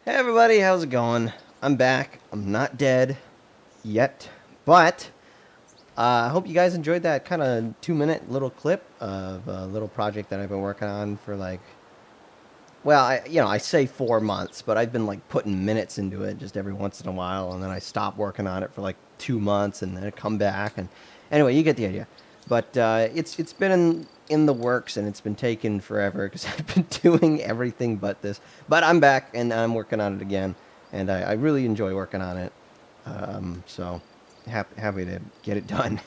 Hey everybody, how's it going? I'm back. I'm not dead yet, but I hope you guys enjoyed that kind of 2 minute little clip of a little project that I've been working on for well, I say 4 months, but I've been like putting minutes into it just every once in a while, and then I stop working on it for like 2 months, and then I come back, and anyway, you get the idea. But it's been in the works, and it's been taking forever because I've been doing everything but this. But I'm back, and I'm working on it again, and I really enjoy working on it. So happy to get it done.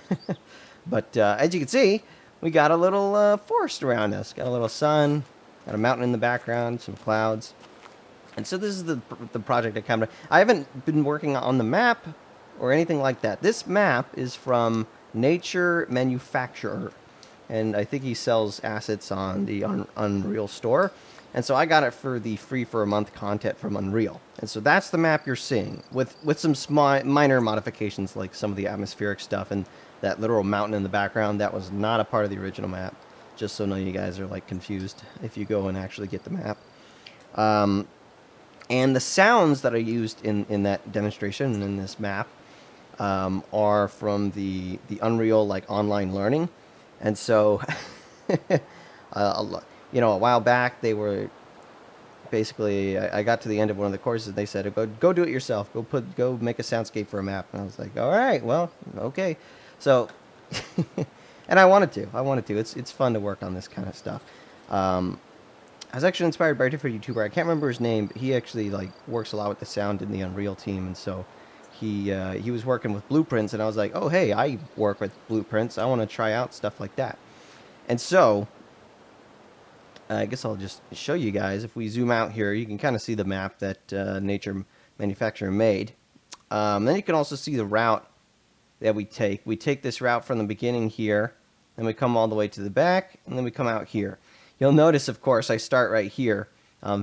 But as you can see, we got a little forest around us. Got a little sun, got a mountain in the background, some clouds. And so this is the project I kind of. I haven't been working on the map or anything like that. This map is from Nature Manufacturer, and I think he sells assets on the Unreal store. And so I got it for the free for a month content from Unreal. And so that's the map you're seeing with some minor modifications like some of the atmospheric stuff and that literal mountain in the background. That was not a part of the original map. Just so none of you guys are like confused if you go and actually get the map. And the sounds that I used in that demonstration and in this map are from the Unreal like online learning. And so, a while back they were basically I got to the end of one of the courses. They said go do it yourself. Go make a soundscape for a map. And I was like, all right, well, okay. So, and I wanted to. It's fun to work on this kind of stuff. I was actually inspired by a different YouTuber. I can't remember his name, but he actually like works a lot with the sound in the Unreal team, and so he was working with blueprints, and I was like, oh hey, I work with blueprints. I want to try out stuff like that, and so I guess I'll just show you guys. If we zoom out here, you can kind of see the map that Nature Manufacturer made. Then you can also see the route that we take. We take this route from the beginning here, then we come all the way to the back, and then we come out here. You'll notice, of course, I start right here,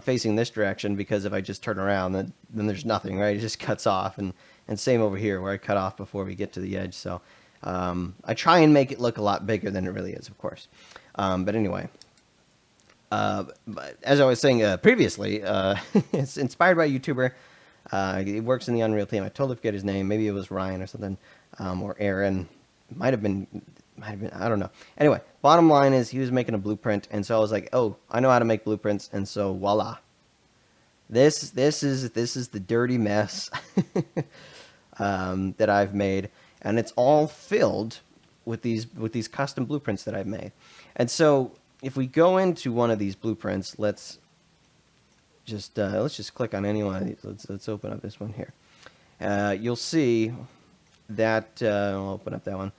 facing this direction, because if I just turn around, then there's nothing, right? It just cuts off, and same over here, where I cut off before we get to the edge. So I try and make it look a lot bigger than it really is, of course. But anyway, but as I was saying previously, it's inspired by a YouTuber. He works in the Unreal team. I totally forget his name. Maybe it was Ryan or something, or Aaron. Might have been. I don't know. Anyway, bottom line is he was making a blueprint, and so I was like, oh, I know how to make blueprints, and so voila. This is the dirty mess that I've made, and it's all filled with these custom blueprints that I've made. And so if we go into one of these blueprints, let's just click on any one of these. Let's open up this one here. You'll see that I'll open up that one.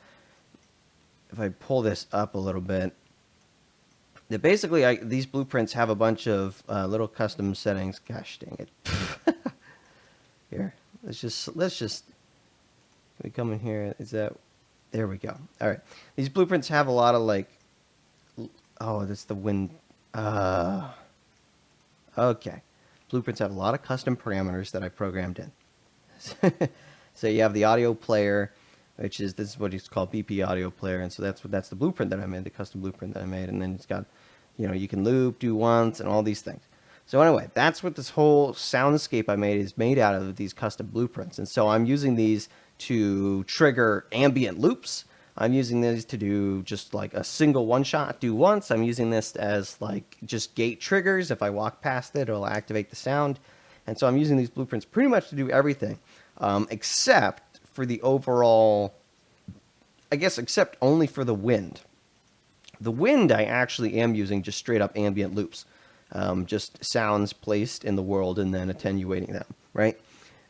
If I pull this up a little bit, that basically these blueprints have a bunch of little custom settings. Gosh dang it! Here, let's just can we come in here? Is that there we go? All right, these blueprints have a lot of like, oh, that's the wind. Okay, blueprints have a lot of custom parameters that I programmed in. So you have the audio player, which is this is what it's called, BP audio player, and so that's the blueprint that I made, the custom blueprint that I made, and then it's got, you can loop, do once, and all these things. So anyway, that's what this whole soundscape I made is made out of, these custom blueprints, and so I'm using these to trigger ambient loops. I'm using these to do just like a single one shot, do once. I'm using this as like just gate triggers. If I walk past it, it'll activate the sound, and so I'm using these blueprints pretty much to do everything, except for the overall, I guess, except only for the wind. The wind I actually am using just straight up ambient loops, just sounds placed in the world and then attenuating them, right?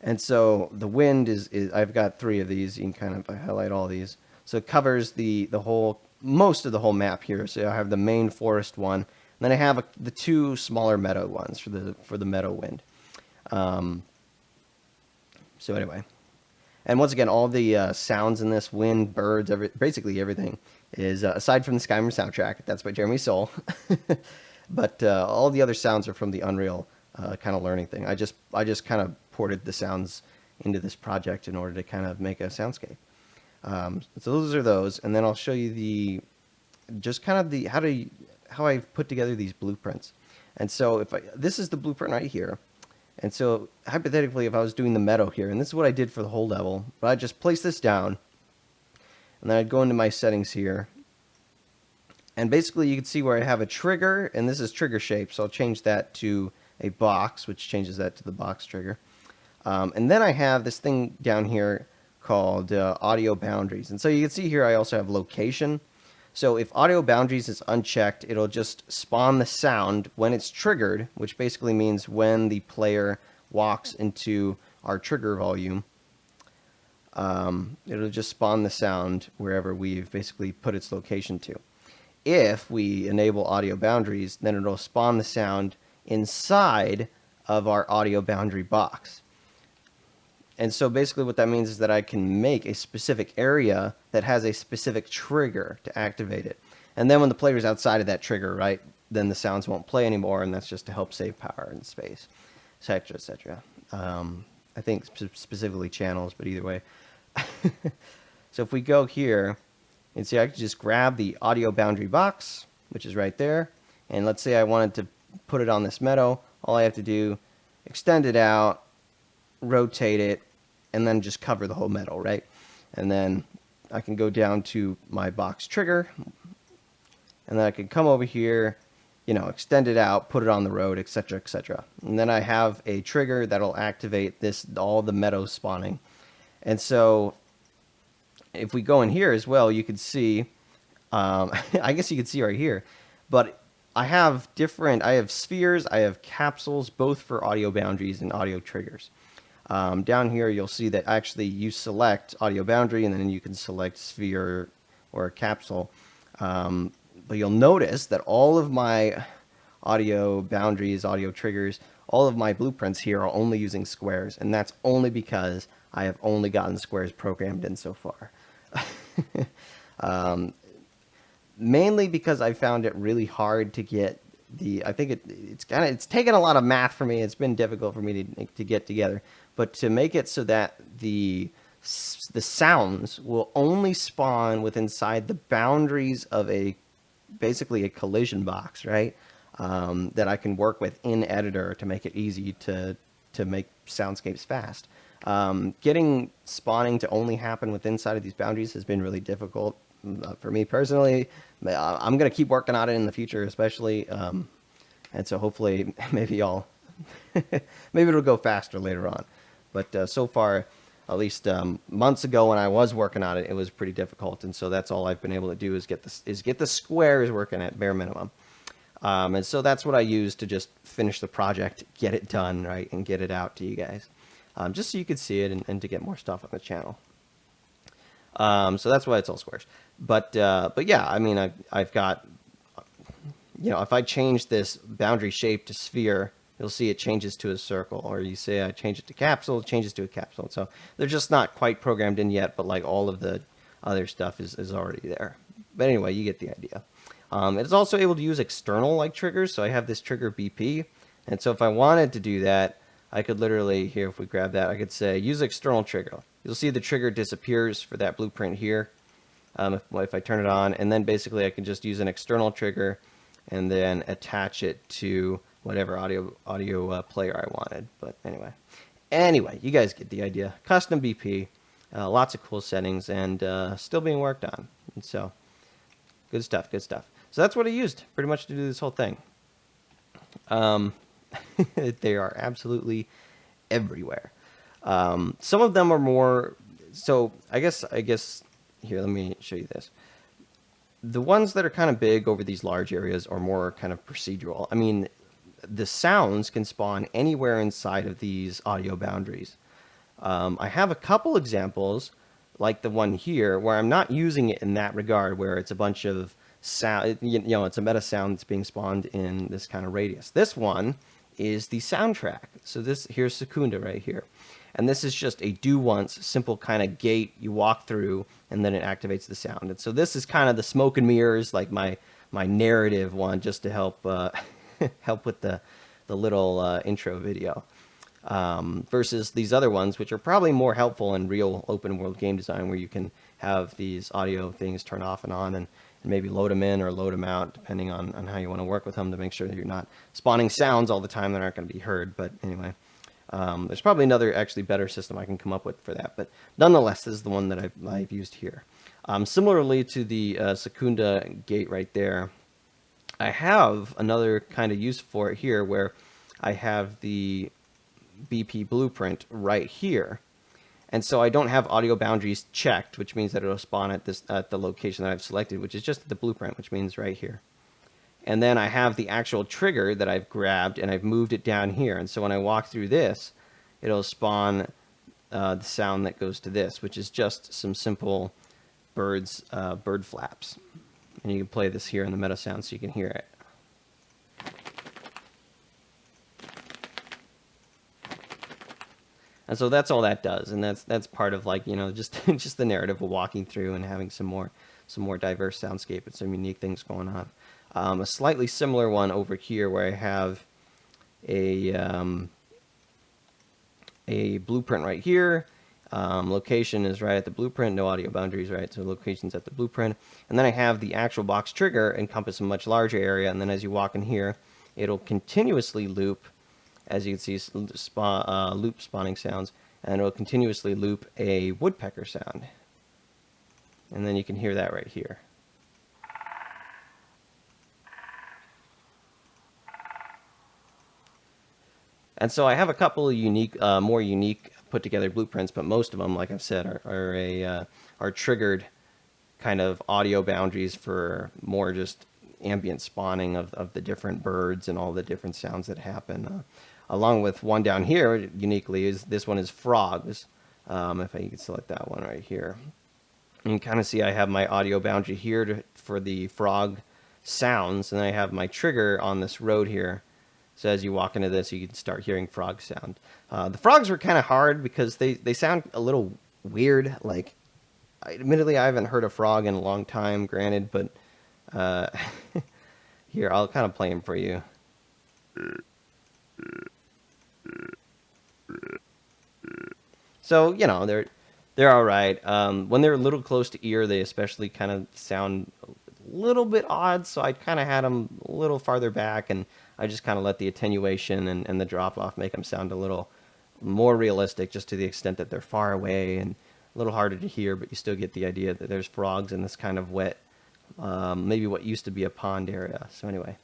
And so the wind is I've got 3 of these. You can kind of highlight all these. So it covers the whole, most of the whole map here. So I have the main forest one, and then I have the 2 smaller meadow ones for the meadow wind. So anyway. And once again, all the sounds in this, wind, birds, basically everything, is aside from the Skyrim soundtrack. That's by Jeremy Soule. But all the other sounds are from the Unreal kind of learning thing. I just kind of ported the sounds into this project in order to kind of make a soundscape. So those are those, and then I'll show you how I've put together these blueprints. And so this is the blueprint right here. And so hypothetically, if I was doing the meadow here, and this is what I did for the whole level, but I'd just place this down, and then I'd go into my settings here. And basically you can see where I have a trigger, and this is trigger shape, so I'll change that to a box, which changes that to the box trigger. And then I have this thing down here called audio boundaries. And so you can see here I also have location. So if audio boundaries is unchecked, it'll just spawn the sound when it's triggered, which basically means when the player walks into our trigger volume. It'll just spawn the sound wherever we've basically put its location to. If we enable audio boundaries, then it'll spawn the sound inside of our audio boundary box. And so basically what that means is that I can make a specific area that has a specific trigger to activate it. And then when the player's outside of that trigger, right, then the sounds won't play anymore, and that's just to help save power and space, etc., etc. I think specifically channels, but either way. So if we go here, you can see I can just grab the audio boundary box, which is right there, and let's say I wanted to put it on this meadow. All I have to do, extend it out, rotate it, and then just cover the whole meadow, right? And then I can go down to my box trigger, and then I can come over here, you know, extend it out, put it on the road, etc., etc. And then I have a trigger that'll activate this, all the meadow spawning. And so if we go in here as well, you can see, I guess you can see right here, but I have spheres, I have capsules, both for audio boundaries and audio triggers. Down here, you'll see that actually you select audio boundary, and then you can select sphere or capsule. But you'll notice that all of my audio boundaries, audio triggers, all of my blueprints here are only using squares, and that's only because I have only gotten squares programmed in so far. Mainly because I found it really hard to get I think it's taken a lot of math for me. It's been difficult for me to get together, but to make it so that the sounds will only spawn within inside the boundaries of basically a collision box, right? That I can work with in editor to make it easy to make soundscapes fast. Getting spawning to only happen within inside of these boundaries has been really difficult for me personally. I'm going to keep working on it in the future, especially. And so hopefully maybe maybe it'll go faster later on. But so far, at least months ago when I was working on it, it was pretty difficult. And so that's all I've been able to do is get the squares working at bare minimum. And so that's what I use to just finish the project, get it done, right, and get it out to you guys. Just so you could see it and to get more stuff on the channel. So that's why it's all squares. But yeah, I mean, I've got, you know, if I change this boundary shape to sphere, you'll see it changes to a circle. Or you say I change it to capsule, it changes to a capsule. So they're just not quite programmed in yet, but like all of the other stuff is already there. But anyway, you get the idea. It's also able to use external like triggers. So I have this trigger BP. And so if I wanted to do that, I could literally, here, if we grab that, I could say use external trigger. You'll see the trigger disappears for that blueprint here if I turn it on. And then basically I can just use an external trigger and then attach it to whatever audio player I wanted. But anyway, you guys get the idea. Custom BP, lots of cool settings, and still being worked on. And so good stuff, good stuff. So that's what I used pretty much to do this whole thing. They are absolutely everywhere. Some of them are more, so I guess here, let me show you this. The ones that are kind of big over these large areas are more kind of procedural. I mean, the sounds can spawn anywhere inside of these audio boundaries. I have a couple examples, like the one here, where I'm not using it in that regard, where it's a bunch of sound, you know, it's a meta sound that's being spawned in this kind of radius. This one is the soundtrack. So here's Secunda right here. And this is just a do once, simple kind of gate you walk through, and then it activates the sound. And so this is kind of the smoke and mirrors, like my narrative one, just to help help with the little intro video. Versus these other ones, which are probably more helpful in real open world game design, where you can have these audio things turn off and on, and maybe load them in or load them out, depending on how you want to work with them, to make sure that you're not spawning sounds all the time that aren't going to be heard. But anyway, There's probably another actually better system I can come up with for that, but nonetheless, this is the one that I've used here. Similarly to the Secunda gate right there, I have another kind of use for it here where I have the BP blueprint right here. And so I don't have audio boundaries checked, which means that it'll spawn at the location that I've selected, which is just the blueprint, which means right here. And then I have the actual trigger that I've grabbed and I've moved it down here. And so when I walk through this, it'll spawn the sound that goes to this, which is just some simple bird flaps. And you can play this here in the meta sound so you can hear it. And so that's all that does, and that's part of, like, you know, just just the narrative of walking through and having some more diverse soundscape and some unique things going on. A slightly similar one over here where I have a blueprint right here. Location is right at the blueprint, no audio boundaries, right? So location's at the blueprint. And then I have the actual box trigger encompass a much larger area, and then as you walk in here, it'll continuously loop, as you can see, loop spawning sounds, and it'll continuously loop a woodpecker sound. And then you can hear that right here. And so I have a couple of unique, more unique put together blueprints, but most of them, like I've said, are triggered kind of audio boundaries for more just ambient spawning of the different birds and all the different sounds that happen. Along with one down here, uniquely, is this one is frogs. If I can select that one right here. You can kind of see I have my audio boundary here for the frog sounds, and then I have my trigger on this road here. So as you walk into this, you can start hearing frog sound. The frogs were kind of hard because they sound a little weird. Like, admittedly, I haven't heard a frog in a long time, granted, but here, I'll kind of play them for you. So, you know, they're all right. When they're a little close to ear, they especially kind of sound a little bit odd, so I kind of had them a little farther back, and I just kind of let the attenuation and the drop-off make them sound a little more realistic, just to the extent that they're far away and a little harder to hear, but you still get the idea that there's frogs in this kind of wet, maybe what used to be a pond area. So anyway,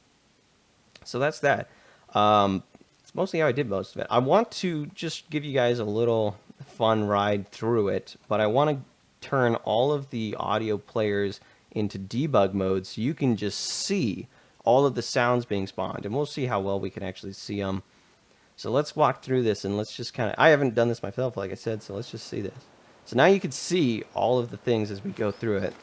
so that's that. It's mostly how I did most of it. I want to just give you guys a little fun ride through it, but I want to turn all of the audio players into debug mode so you can just see all of the sounds being spawned, and we'll see how well we can actually see them. So let's walk through this, and let's just kind of, I haven't done this myself, like I said, so let's just see this. So now you can see all of the things as we go through it,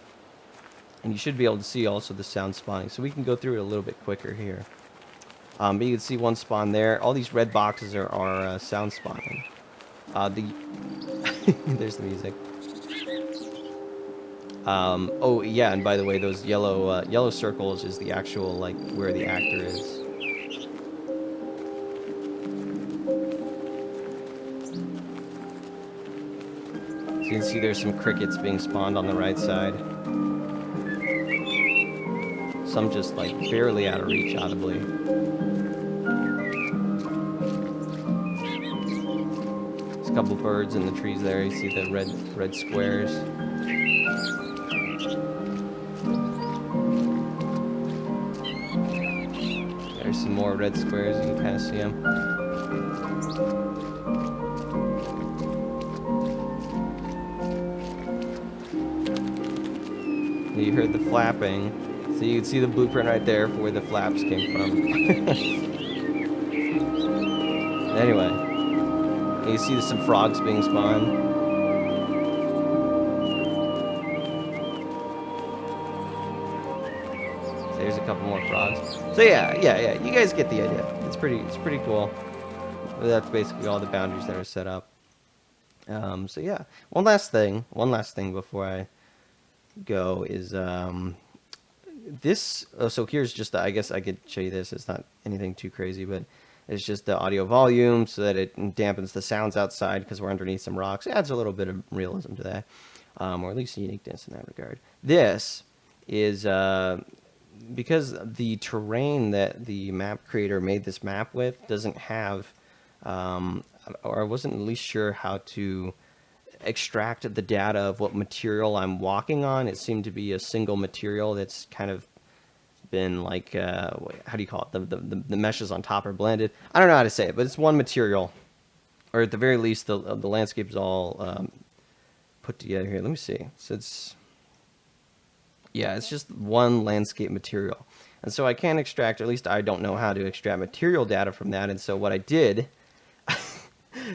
and you should be able to see also the sound spawning, so we can go through it a little bit quicker here. But you can see one spawn there. All these red boxes are sound spawning. There's the music. Oh yeah, and by the way, those yellow circles is the actual, like, where the actor is. So you can see there's some crickets being spawned on the right side. Some just, like, barely out of reach audibly. There's a couple birds in the trees there. You see the red squares. There's some more red squares. You can kind of see them. You heard the flapping. So you can see the blueprint right there for where the flaps came from. Anyway, you see some frogs being spawned. So there's a couple more frogs. So yeah, you guys get the idea. It's pretty cool. That's basically all the boundaries that are set up. So yeah, one last thing before I go is this. So here's just I guess I could show you this. It's not anything too crazy, but it's just the audio volume so that it dampens the sounds outside because we're underneath some rocks. It adds a little bit of realism to that, or at least uniqueness in that regard. This is because the terrain that the map creator made this map with doesn't have or I wasn't at least sure how to extract the data of what material I'm walking on. It seemed to be a single material that's kind of been like, how do you call it? The meshes on top are blended. I don't know how to say it, but it's one material, or at the very least, the landscape is all put together here. Let me see. So it's just one landscape material. And so I can't extract, or at least I don't know how to extract material data from that. And so what I did,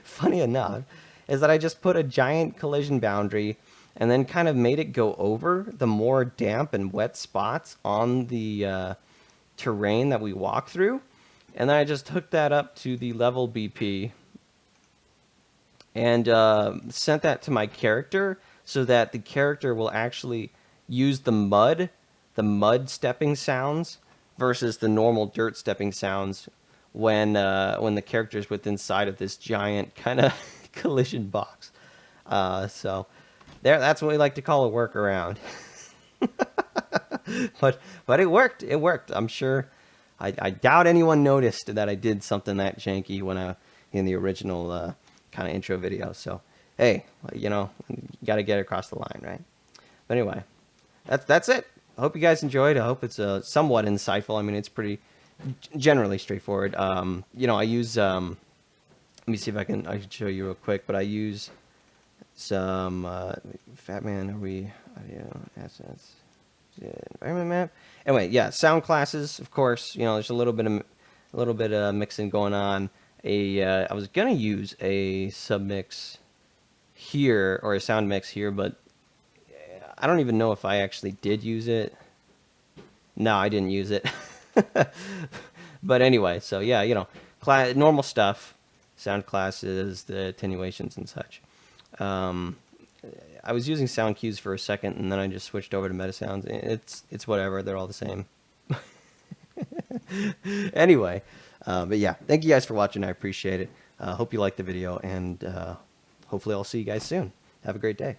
funny enough, is that I just put a giant collision boundary and then kind of made it go over the more damp and wet spots on the terrain that we walk through. And then I just hooked that up to the level BP and sent that to my character so that the character will actually use the mud stepping sounds versus the normal dirt stepping sounds when the character is within inside of this giant kind of collision box. So that's what we like to call a workaround. but it worked. It worked. I'm sure. I doubt anyone noticed that I did something that janky when in the original kind of intro video. So hey, you got to get it across the line, right? But anyway, that's it. I hope you guys enjoyed. I hope it's somewhat insightful. I mean, it's pretty generally straightforward. I use let me see if I can show you real quick. But I use some Fatman. Are we assets? Environment map. Anyway, yeah, sound classes. Of course, there's a little bit of mixing going on. I was gonna use a submix here or a sound mix here, but I don't even know if I actually did use it. No, I didn't use it. But anyway, so yeah, normal stuff, sound classes, the attenuations and such. I was using sound cues for a second, and then I just switched over to meta sounds. It's whatever. They're all the same. Anyway, but yeah, thank you guys for watching. I appreciate it. Hope you liked the video, and hopefully I'll see you guys soon. Have a great day.